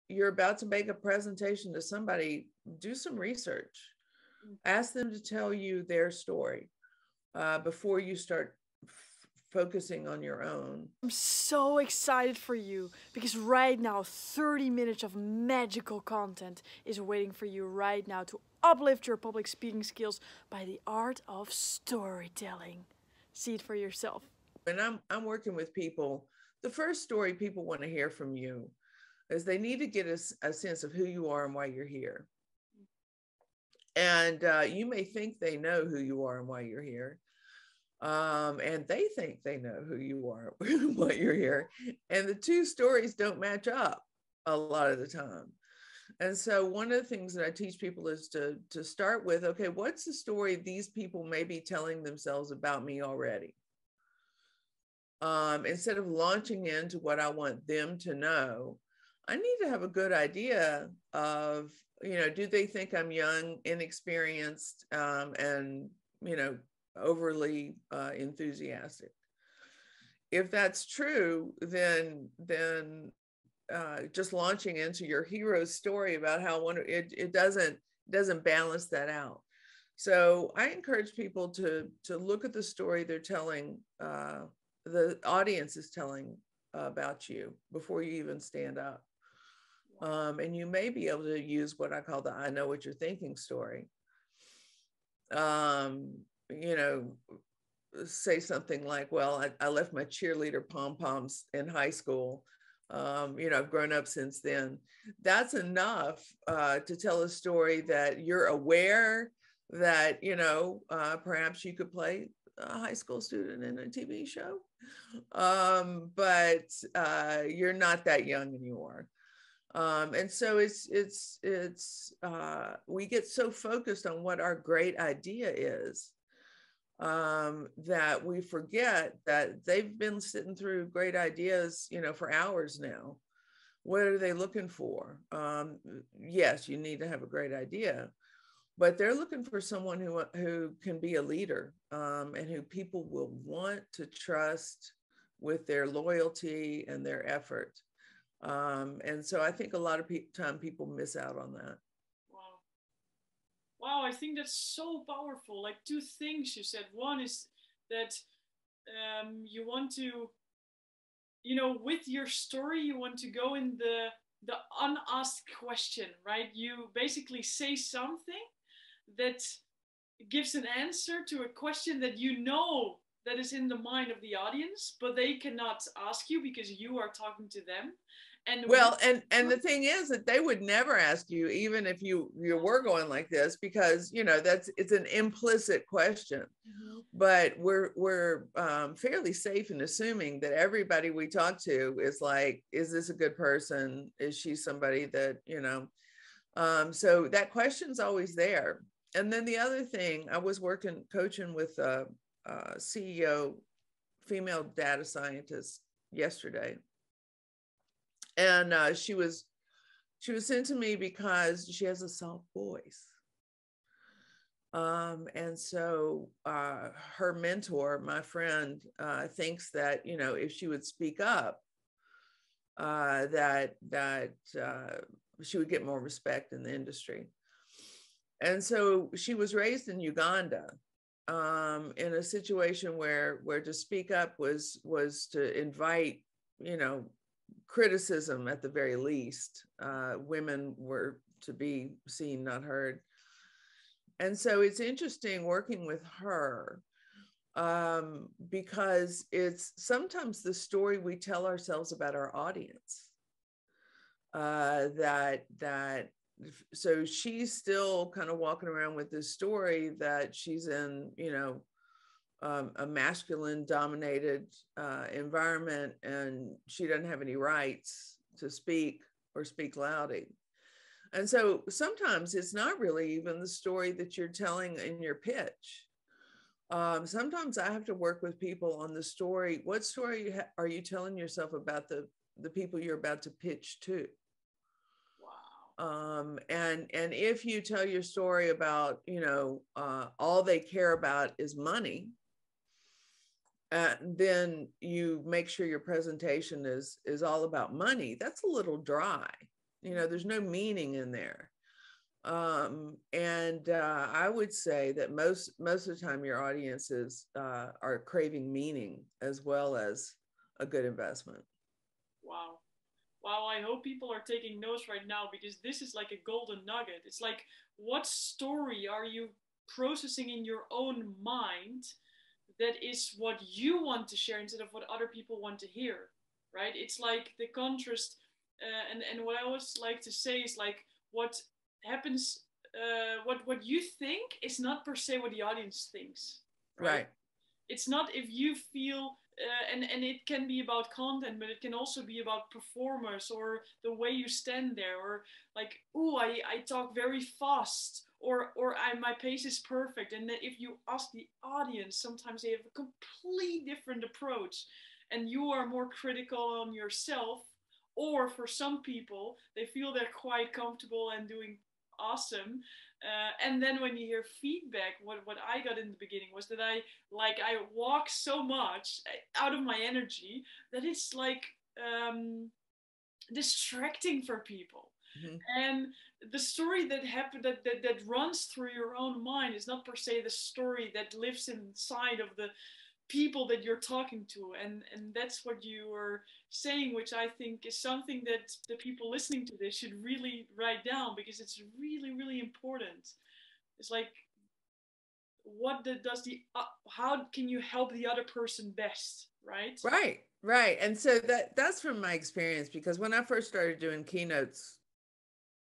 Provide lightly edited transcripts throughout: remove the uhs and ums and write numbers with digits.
you're about to make a presentation to somebody, do some research. Ask them to tell you their story before you start focusing on your own. I'm so excited for you because right now 30 minutes of magical content is waiting for you right now to uplift your public speaking skills by the art of storytelling. See it for yourself. And I'm working with people. The first story people want to hear from you is they need to get a sense of who you are and why you're here. And you may think they know who you are and why you're here. And they think they know who you are and why you're here. And the two stories don't match up a lot of the time. And so one of the things that I teach people is to start with, okay, what's the story these people may be telling themselves about me already? Instead of launching into what I want them to know, I need to have a good idea of, do they think I'm young, inexperienced, and, overly enthusiastic? If that's true, then just launching into your hero's story about how it doesn't balance that out. So I encourage people to look at the story they're telling, the audience is telling about you before you even stand up. And you may be able to use what I call the I know what you're thinking story. Say something like, well, I left my cheerleader pom-poms in high school. I've grown up since then. That's enough to tell a story that you're aware that, perhaps you could play a high school student in a TV show. But you're not that young anymore. And so we get so focused on what our great idea is that we forget that they've been sitting through great ideas, for hours now. What are they looking for? Yes, you need to have a great idea, but they're looking for someone who can be a leader and who people will want to trust with their loyalty and their effort. And so I think a lot of time people miss out on that. Wow. Wow, I think that's so powerful. Like two things you said. One is that you want to, with your story, you want to go in the unasked question, right? You basically say something that gives an answer to a question that that is in the mind of the audience, but they cannot ask you because you are talking to them. And the thing is that they would never ask you, even if you were going like this, because it's an implicit question. Mm-hmm. But we're fairly safe in assuming that everybody we talk to is like, is this a good person? Is she somebody that so that question's always there. And then the other thing, I was coaching with a CEO, female data scientist yesterday. And she was sent to me because she has a soft voice. And so her mentor, my friend, thinks that, if she would speak up, that she would get more respect in the industry. And so she was raised in Uganda, in a situation where to speak up was to invite, criticism at the very least. Women were to be seen, not heard. And so it's interesting working with her because it's sometimes the story we tell ourselves about our audience. So she's still kind of walking around with this story that she's in, a masculine dominated environment, and she doesn't have any rights to speak or speak loudly. And so sometimes it's not really even the story that you're telling in your pitch. Sometimes I have to work with people on the story. What story are you telling yourself about the people you're about to pitch to? And if you tell your story about, all they care about is money, then you make sure your presentation is all about money. That's a little dry. You know, there's no meaning in there. And I would say that most of the time your audiences are craving meaning as well as a good investment. Wow. Wow, I hope people are taking notes right now, because this is like a golden nugget. It's like, what story are you processing in your own mind that is what you want to share instead of what other people want to hear, right? It's like the contrast. And what I always like to say is like, what happens, what you think is not per se what the audience thinks, right? Right. It's not if you feel, and it can be about content, but it can also be about performers or the way you stand there, or like, oh, I talk very fast, or my pace is perfect. And then if you ask the audience, sometimes they have a complete different approach, and you are more critical on yourself. Or for some people, they feel they're quite comfortable and doing awesome. And then when you hear feedback, what I got in the beginning was that I walk so much out of my energy that it's like distracting for people. Mm-hmm. And the story that happened that runs through your own mind is not per se the story that lives inside of the people that you're talking to. And that's what you were saying, which I think is something that the people listening to this should really write down, because it's really, really important. It's like, how can you help the other person best, right? Right. And so that's from my experience, because when I first started doing keynotes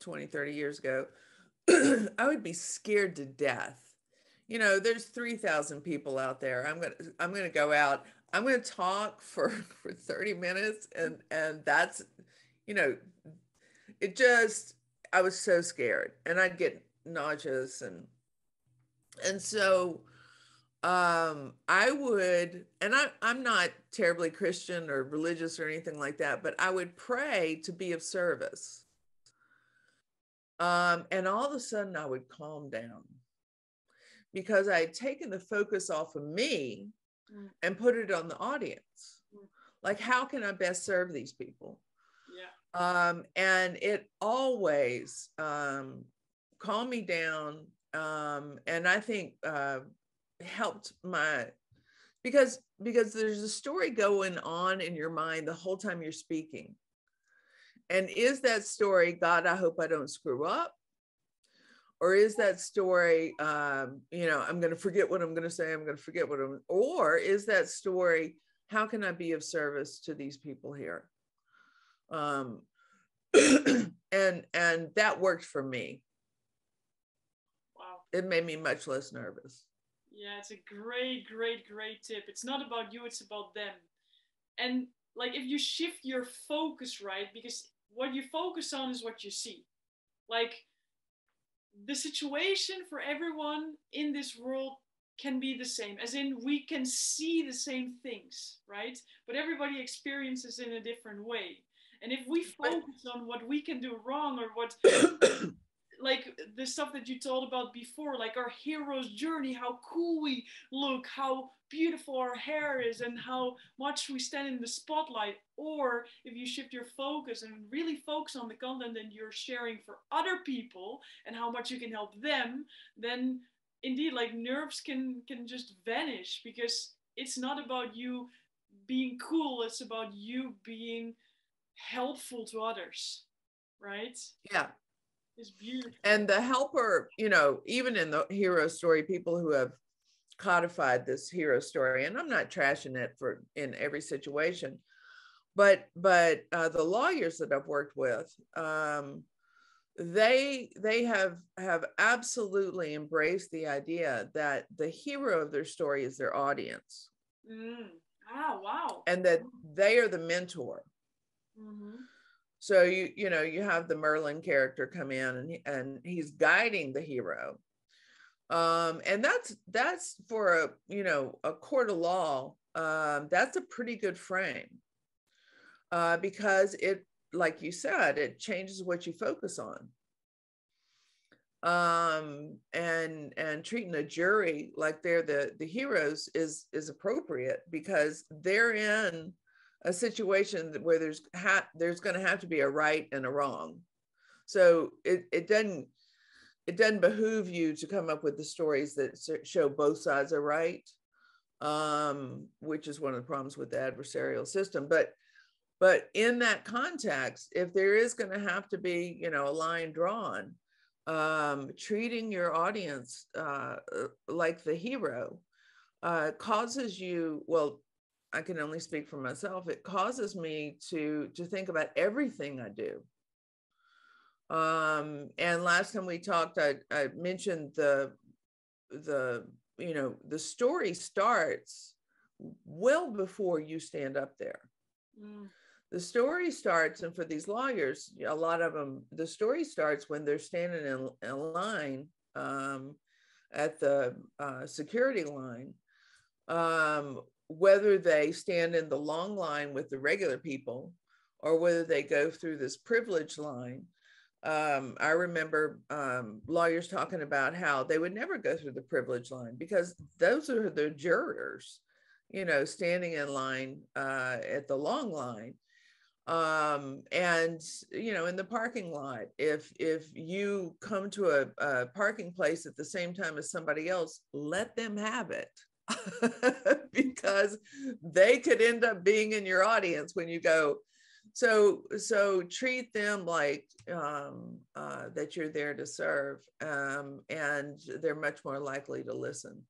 20, 30 years ago, I would be scared to death. You know, there's 3,000 people out there. I'm gonna go out. I'm gonna talk for 30 minutes, and that's, you know, it just, I was so scared, and I'd get nauseous, and so I would, and I'm not terribly Christian or religious or anything like that, but I would pray to be of service. And all of a sudden I would calm down, because I had taken the focus off of me and put it on the audience. Like, how can I best serve these people? Yeah. And it always calmed me down. And I think helped because there's a story going on in your mind the whole time you're speaking. And is that story, God, I hope I don't screw up? Or is that story, you know, I'm going to forget what I'm going to say, or is that story, how can I be of service to these people here? And that worked for me. Wow. It made me much less nervous. Yeah, it's a great, great, great tip. It's not about you, it's about them. And like, if you shift your focus, right, because what you focus on is what you see. Like, the situation for everyone in this world can be the same, as in we can see the same things, right? But everybody experiences in a different way. And if we focus on what we can do wrong, or what like the stuff that you told about before, like our hero's journey, how cool we look, how beautiful our hair is, and how much we stand in the spotlight. Or if you shift your focus and really focus on the content that you're sharing for other people and how much you can help them, then indeed, like, nerves can just vanish, because it's not about you being cool, it's about you being helpful to others, right? Yeah. It's beautiful. And the helper, you know, even in the hero story, people who have codified this hero story, and I'm not trashing it in every situation, but the lawyers that I've worked with, they have absolutely embraced the idea that the hero of their story is their audience. Wow. And that they are the mentor. Mm-hmm. So you know, you have the Merlin character come in, and he's guiding the hero. And that's for a court of law. That's a pretty good frame, because it, like you said, it changes what you focus on. And treating a jury like they're the heroes is appropriate, because they're in a situation where there's going to have to be a right and a wrong. So it doesn't behoove you to come up with the stories that show both sides are right, which is one of the problems with the adversarial system. But in that context, if there is going to have to be, you know, a line drawn, treating your audience like the hero causes you, well, I can only speak for myself, it causes me to think about everything I do. And last time we talked, I mentioned the you know, the story starts well before you stand up there. The story starts, and for these lawyers, a lot of them, the story starts when they're standing in a line at the security line, whether they stand in the long line with the regular people or whether they go through this privilege line. I remember lawyers talking about how they would never go through the privilege line because those are the jurors, you know, standing in line at the long line. And, you know, in the parking lot, if you come to a parking place at the same time as somebody else, let them have it. Because they could end up being in your audience when you go. So treat them like that you're there to serve, and they're much more likely to listen.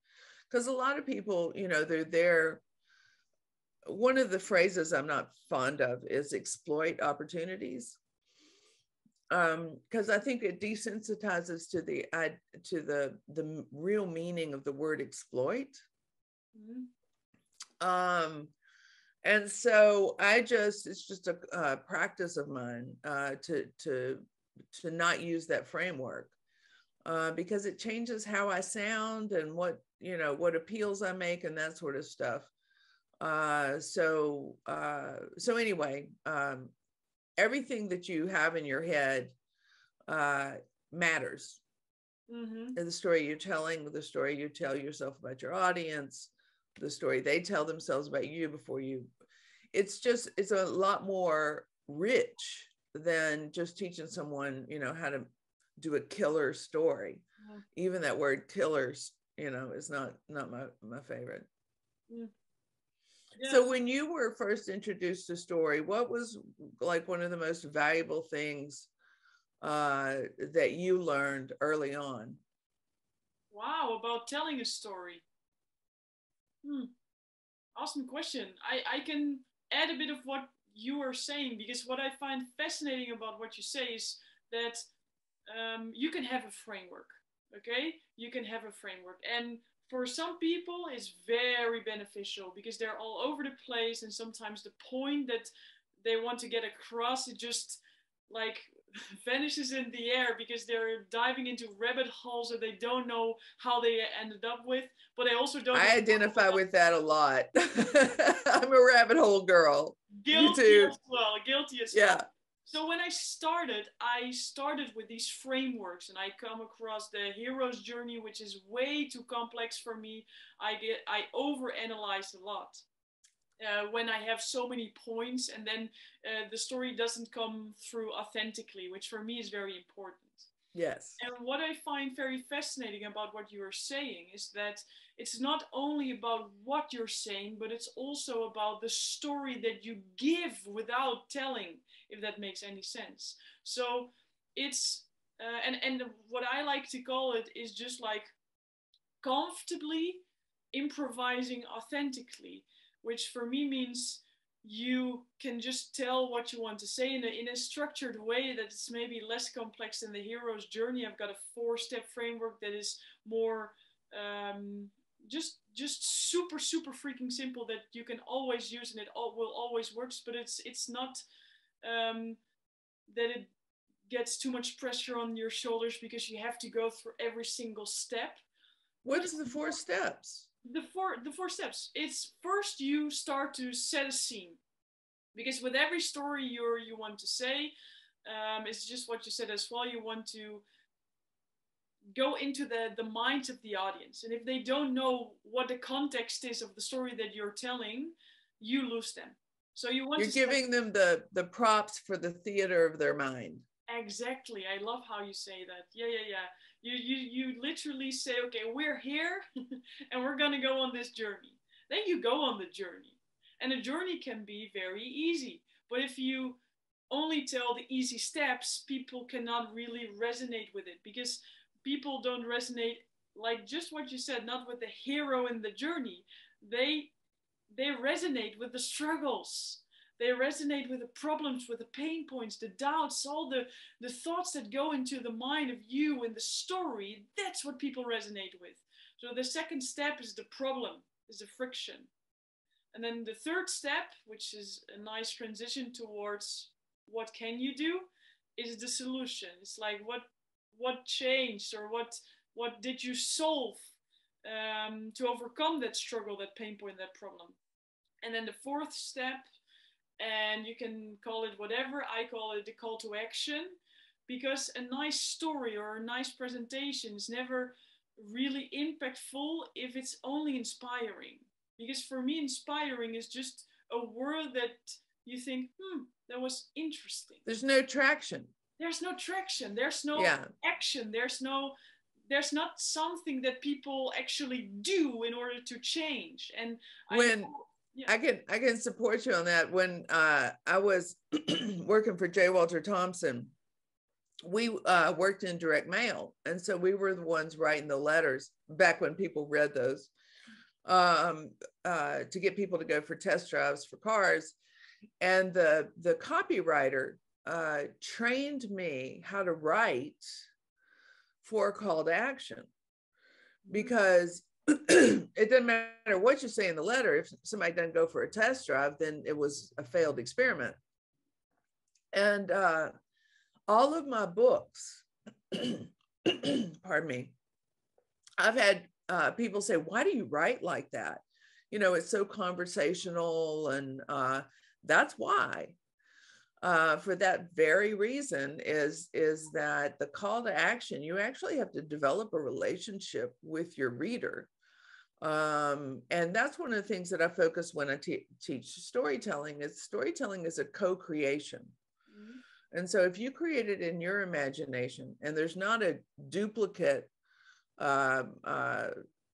Because a lot of people, you know, they're there. One of the phrases I'm not fond of is exploit opportunities, because I think it desensitizes to the real meaning of the word exploit. And so it's just a practice of mine to not use that framework, because it changes how I sound and what appeals I make and that sort of stuff. So anyway, everything that you have in your head matters. And the story you're telling, the story you tell yourself about your audience, the story they tell themselves about you before you, it's a lot more rich than just teaching someone, you know, how to do a killer story. Even that word killers, you know, is not my favorite. So when you were first introduced to story, what was like one of the most valuable things that you learned early on? Wow, about telling a story. Awesome question. I can add a bit of what you are saying, because what I find fascinating about what you say is that you can have a framework, okay? You can have a framework. And for some people, it's very beneficial because they're all over the place, and sometimes the point that they want to get across, it just like vanishes in the air because they're diving into rabbit holes that they don't know how they ended up with, but they also don't. I identify with that a lot. I'm a rabbit hole girl. Guilty as well. Guilty as well. Yeah. So when I started with these frameworks, and I come across the hero's journey, which is way too complex for me. I overanalyze a lot. When I have so many points, and then the story doesn't come through authentically, which for me is very important. Yes. And what I find very fascinating about what you are saying is that it's not only about what you're saying, but it's also about the story that you give without telling, if that makes any sense. So it's, and what I like to call it is just like comfortably improvising authentically, which for me means you can just tell what you want to say in a structured way that's maybe less complex than the hero's journey. I've got a 4-step framework that is more just super freaking simple, that you can always use and it will always works, but it's not that it gets too much pressure on your shoulders because you have to go through every single step. What's the 4 steps? The four steps. It's first you start to set a scene, because with every story you want to say, it's just what you said as well. You want to go into the mind of the audience, and if they don't know what the context is of the story that you're telling, you lose them. So you're giving them the props for the theater of their mind. Exactly. I love how you say that. Yeah, yeah, yeah. You literally say, okay, we're here and we're gonna go on this journey. Then you go on the journey. And the journey can be very easy. But if you only tell the easy steps, people cannot really resonate with it because people don't resonate like just what you said, not with the hero in the journey. They they resonate with the struggles. They resonate with the problems, with the pain points, the doubts, all the thoughts that go into the mind of you in the story. That's what people resonate with. So the second step is the problem, is the friction. And then the third step, which is a nice transition towards what can you do, is the solution. It's like what changed, or what did you solve to overcome that struggle, that pain point, that problem. And then the fourth step, and you can call it whatever, I call it the call to action, because a nice story or a nice presentation is never really impactful if it's only inspiring. Because for me, inspiring is just a word that you think, that was interesting. There's no traction. There's no traction. There's no action. There's not something that people actually do in order to change. And I can support you on that. When I was working for J. Walter Thompson, we worked in direct mail, and so we were the ones writing the letters back when people read those to get people to go for test drives for cars. And the copywriter trained me how to write for a call to action, because it doesn't matter what you say in the letter. If somebody doesn't go for a test drive, then it was a failed experiment. And all of my books, pardon me, I've had people say, why do you write like that? You know, it's so conversational. And that's why. For that very reason is that the call to action, you actually have to develop a relationship with your reader. And that's one of the things that I focus when I teach storytelling. Is storytelling is a co-creation. Mm-hmm. And so if you create it in your imagination, and there's not a duplicate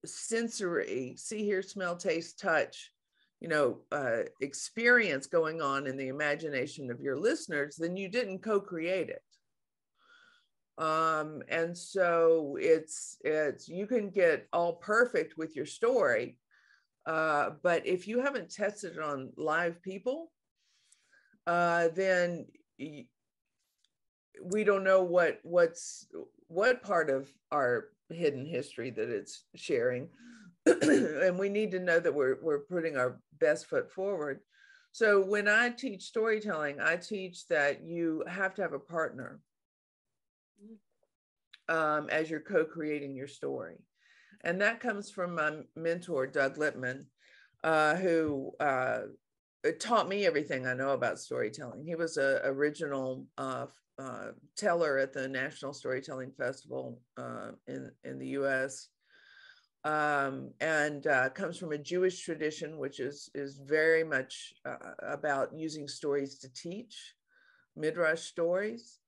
sensory, see, hear, smell, taste, touch, experience going on in the imagination of your listeners, then you didn't co-create it. And so it's you can get all perfect with your story, but if you haven't tested it on live people, then we don't know what part of our hidden history that it's sharing. And we need to know that we're putting our best foot forward. So when I teach storytelling, I teach that you have to have a partner as you're co-creating your story. And that comes from my mentor, Doug Lippman, who taught me everything I know about storytelling. He was an original teller at the National Storytelling Festival in the US. And comes from a Jewish tradition, which is very much about using stories to teach, midrash stories.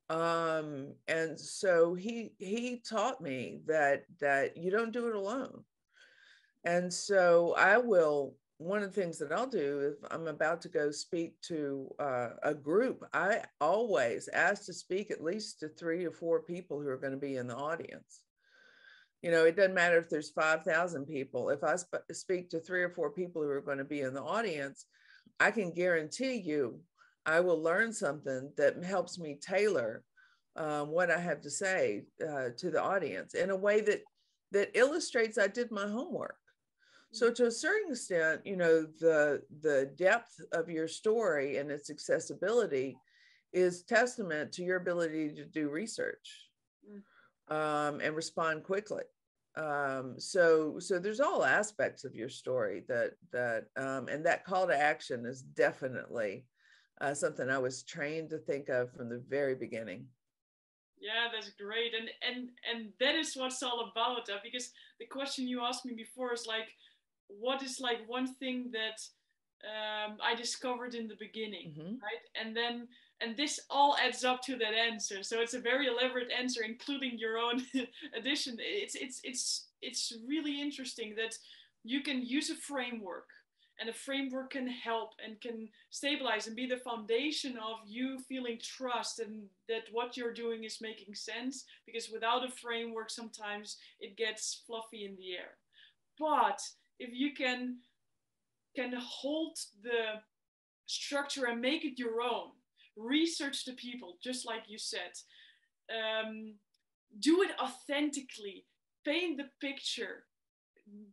And so he taught me that you don't do it alone. And so one of the things that I'll do if I'm about to go speak to a group, I always ask to speak at least to 3 or 4 people who are going to be in the audience. It doesn't matter if there's 5,000 people. If I speak to 3 or 4 people who are going to be in the audience, I can guarantee you I will learn something that helps me tailor what I have to say to the audience in a way that illustrates I did my homework. So to a certain extent, the depth of your story and its accessibility is testament to your ability to do research. And respond quickly. So there's all aspects of your story that and that call to action is definitely something I was trained to think of from the very beginning. Yeah, that's great, and that is what it's all about. Because the question you asked me before is like, what is like one thing that I discovered in the beginning, right? And then And this all adds up to that answer. So it's a very elaborate answer, including your own addition. It's really interesting that you can use a framework, and a framework can help and can stabilize and be the foundation of you feeling trust and that what you're doing is making sense. Because without a framework, sometimes it gets fluffy in the air. But if you can hold the structure and make it your own, research the people, just like you said, do it authentically, paint the picture,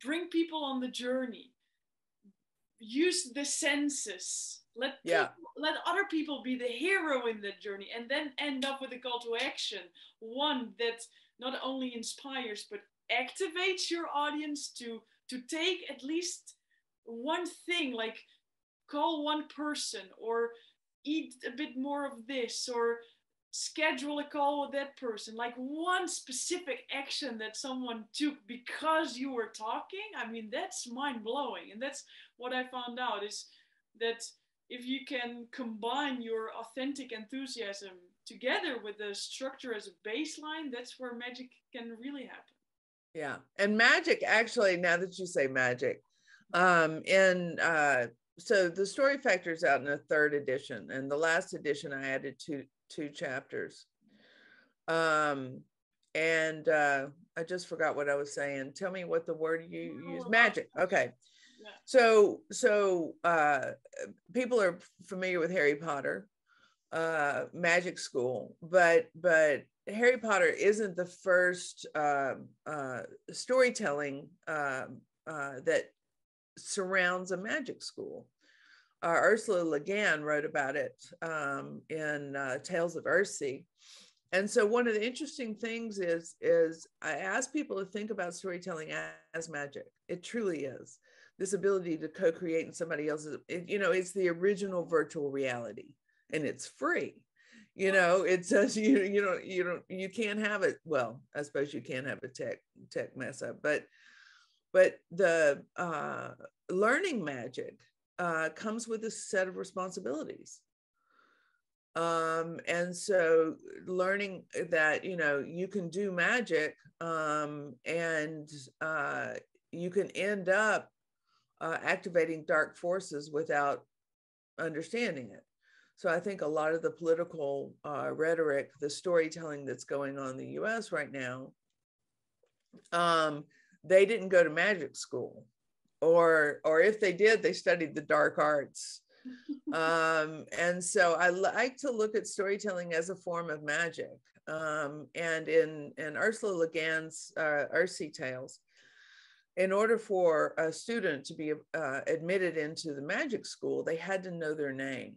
bring people on the journey, use the senses, let other people be the hero in that journey, and then end up with a call to action, one that not only inspires but activates your audience to take at least one thing, like call one person, or eat a bit more of this, or schedule a call with that person, like one specific action that someone took because you were talking. I mean, that's mind-blowing. And that's what I found out, is that if you can combine your authentic enthusiasm together with the structure as a baseline, that's where magic can really happen. Yeah. And magic, actually, now that you say magic, so the Story Factor is out in a 3rd edition, and the last edition I added two chapters. I just forgot what I was saying. Tell me what the word you use. Magic. Okay. Yeah. So people are familiar with Harry Potter, magic school, but Harry Potter isn't the first storytelling that surrounds a magic school. Ursula Le Guin wrote about it in Tales of Earthsea. And so one of the interesting things is I ask people to think about storytelling as magic. It truly is. This ability to co-create in somebody else's, it's the original virtual reality, and it's free. It says you can't have it. Well, I suppose you can have a tech mess up, but the learning magic comes with a set of responsibilities. And so learning that, you can do magic and you can end up activating dark forces without understanding it. So I think a lot of the political rhetoric, the storytelling that's going on in the US right now, they didn't go to magic school, or if they did, they studied the dark arts. And so I like to look at storytelling as a form of magic. And in Ursula Le Guin's Earthsea Tales, in order for a student to be admitted into the magic school, they had to know their name.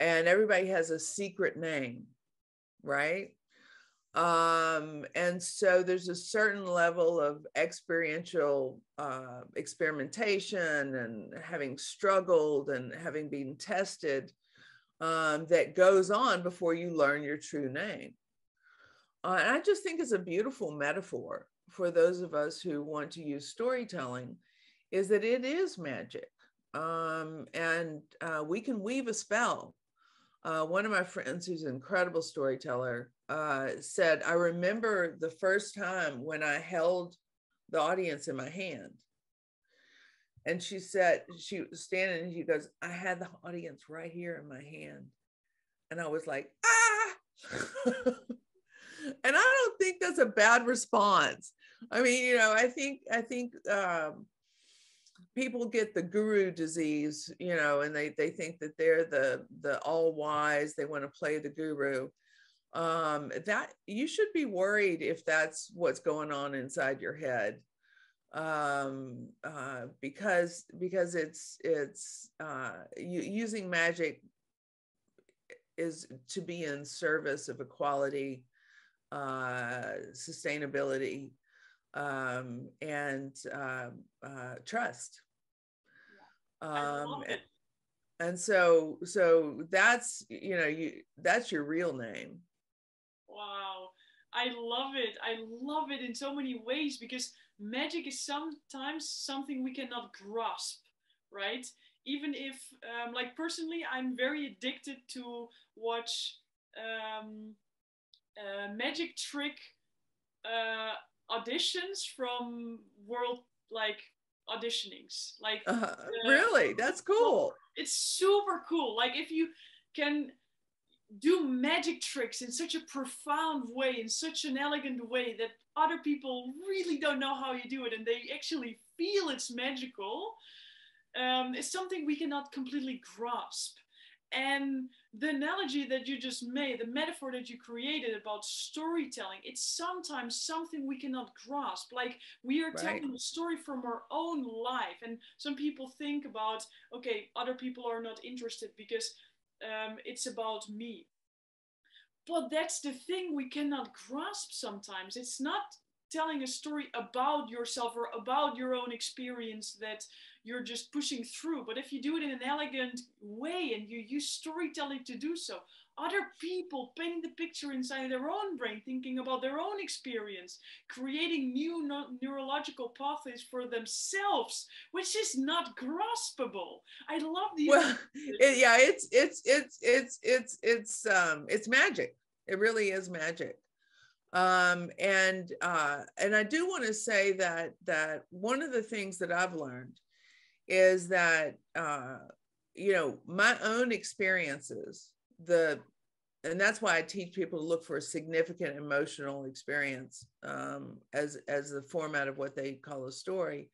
And everybody has a secret name, right? And so there's a certain level of experiential experimentation and having struggled and having been tested that goes on before you learn your true name. And I just think it's a beautiful metaphor for those of us who want to use storytelling, is that it is magic. And we can weave a spell. One of my friends, who's an incredible storyteller, said, I remember the first time when I held the audience in my hand. And she said, she was standing and she goes, I had the audience right here in my hand. And I was like, ah! And I don't think that's a bad response. I mean, I think people get the guru disease, and they think that they're the all wise. They want to play the guru. That you should be worried if that's what's going on inside your head, because it's using magic is to be in service of equality, sustainability, and trust. And so that's, that's your real name. Wow. I love it. I love it in so many ways, because magic is sometimes something we cannot grasp, right? even if, like personally, I'm very addicted to watch magic trick auditions from world like auditionings. Like, Really? That's cool. it's super cool. Like if you can do magic tricks in such a profound way, in such an elegant way that other people really don't know how you do it, and they actually feel it's magical, is something we cannot completely grasp. And the analogy that you just made, the metaphor that you created about storytelling, it's sometimes something we cannot grasp. Like we are telling a story from our own life. And some people think about, okay, other people are not interested because it's about me. But that's the thing we cannot grasp sometimes. It's not telling a story about yourself or about your own experience that you're just pushing through. But if you do it in an elegant way and you use storytelling to do so, other people painting the picture inside their own brain, thinking about their own experience, creating new neurological pathways for themselves, which is not graspable. I love the yeah, it's magic. It really is magic. And I do want to say that one of the things that I've learned is that my own experiences, and that's why I teach people to look for a significant emotional experience as the format of what they call a story.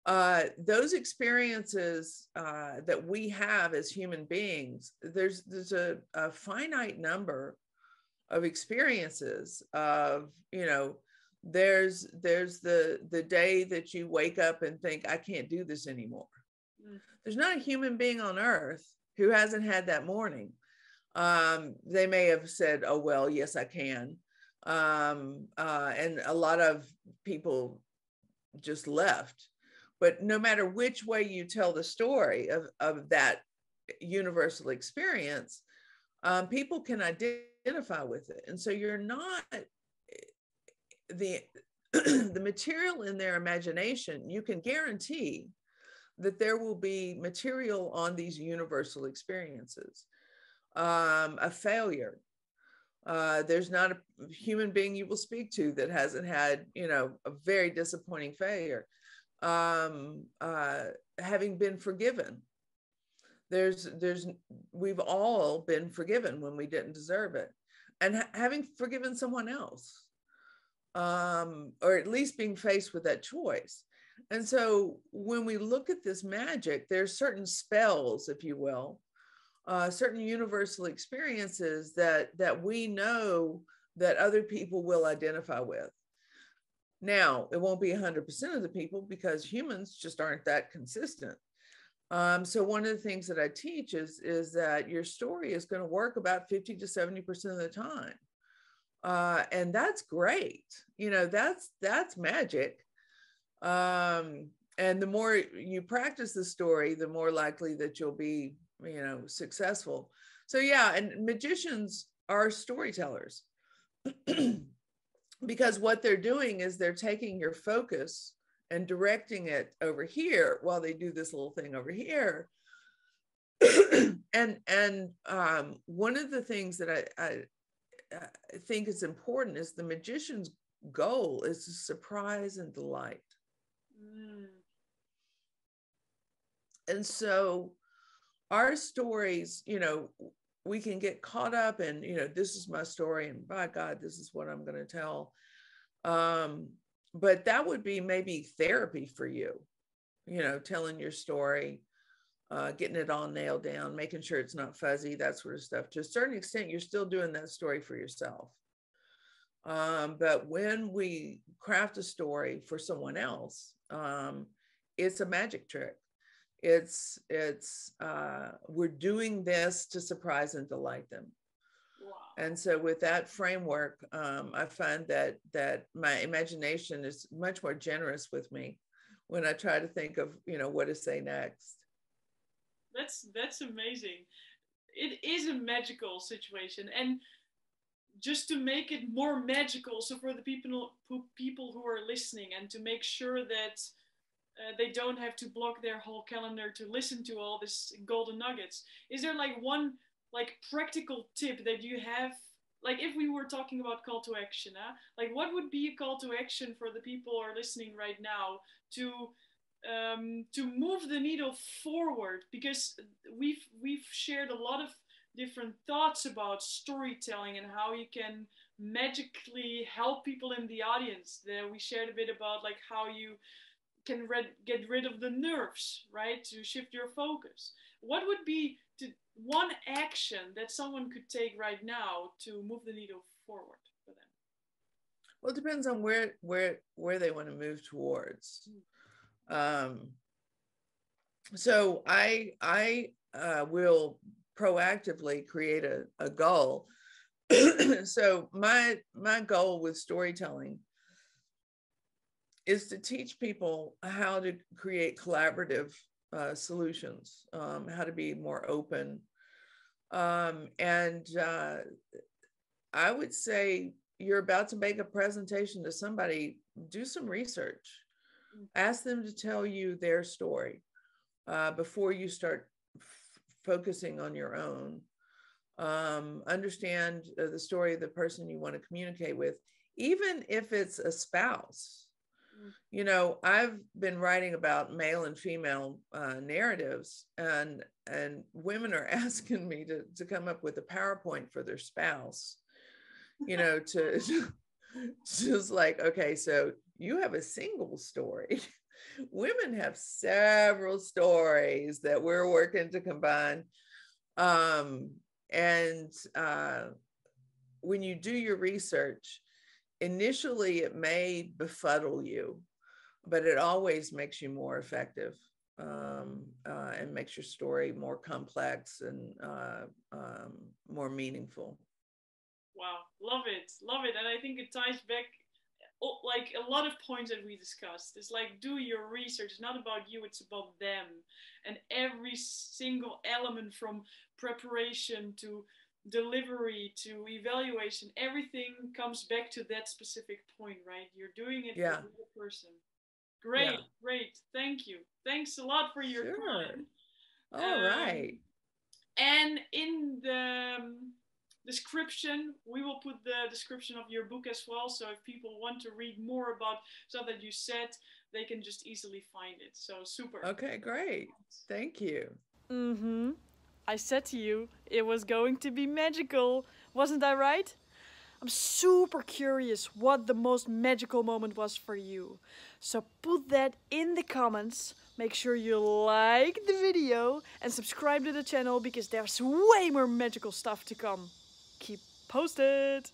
Those experiences that we have as human beings, there's a finite number of experiences of, there's the day that you wake up and think, I can't do this anymore. There's not a human being on earth who hasn't had that morning. They may have said, oh, well, yes, I can. And a lot of people just left. But no matter which way you tell the story of that universal experience, people can identify with it. And so you're not the material in their imagination. You can guarantee that there will be material on these universal experiences. A failure. There's not a human being you will speak to that hasn't had, a very disappointing failure. Having been forgiven. We've all been forgiven when we didn't deserve it. And having forgiven someone else, or at least being faced with that choice. And so when we look at this magic, there's certain spells, if you will, certain universal experiences that we know that other people will identify with. Now, it won't be 100% of the people because humans just aren't that consistent. So one of the things that I teach is that your story is going to work about 50 to 70% of the time. And that's great. That's magic. And the more you practice the story, the more likely that you'll be, successful. So yeah, and magicians are storytellers because what they're doing is they're taking your focus and directing it over here while they do this little thing over here. and one of the things that I think is important is the magician's goal is to surprise and delight. And so our stories, we can get caught up in, this is my story and by God, this is what I'm going to tell. But that would be maybe therapy for you, telling your story, getting it all nailed down, making sure it's not fuzzy, that sort of stuff. To a certain extent, you're still doing that story for yourself. But when we craft a story for someone else, it's a magic trick. We're doing this to surprise and delight them. Wow. And so with that framework, I find that my imagination is much more generous with me when I try to think of, what to say next. That's amazing. It is a magical situation. And just to make it more magical, so for the people who are listening, and to make sure that they don't have to block their whole calendar to listen to all this golden nuggets. Is there like one like practical tip that you have? Like if we were talking about call to action, like what would be a call to action for the people who are listening right now to move the needle forward? Because we've shared a lot of different thoughts about storytelling and how you can magically help people in the audience. We shared a bit about like how you can get rid of the nerves, right? To shift your focus. What would be one action that someone could take right now to move the needle forward for them? Well, it depends on where they want to move towards. So I will proactively create a goal. So my goal with storytelling is to teach people how to create collaborative solutions, how to be more open. And I would say you're about to make a presentation to somebody, do some research. Ask them to tell you their story before you start focusing on your own. Understand the story of the person you want to communicate with, even if it's a spouse. You know, I've been writing about male and female narratives, and women are asking me to come up with a PowerPoint for their spouse, you know, to just like, okay, so you have a single story. Women have several stories that we're working to combine. And when you do your research, initially it may befuddle you, but it always makes you more effective, and makes your story more complex and more meaningful. Wow, love it, love it. And I think it ties back like a lot of points that we discussed. It's like, do your research. It's not about you, it's about them. And every single element, from preparation to delivery to evaluation, everything comes back to that specific point, right? You're doing it for the other person. Great, great. Thank you. Thanks a lot for your time. All right. And in the description, we will put the description of your book as well. So if people want to read more about stuff that you said, they can just easily find it. So super. Okay, great. Thank you. Mm-hmm. I said to you, it was going to be magical. Wasn't I right? I'm super curious what the most magical moment was for you. So put that in the comments. Make sure you like the video and subscribe to the channel, because there's way more magical stuff to come. Keep posted!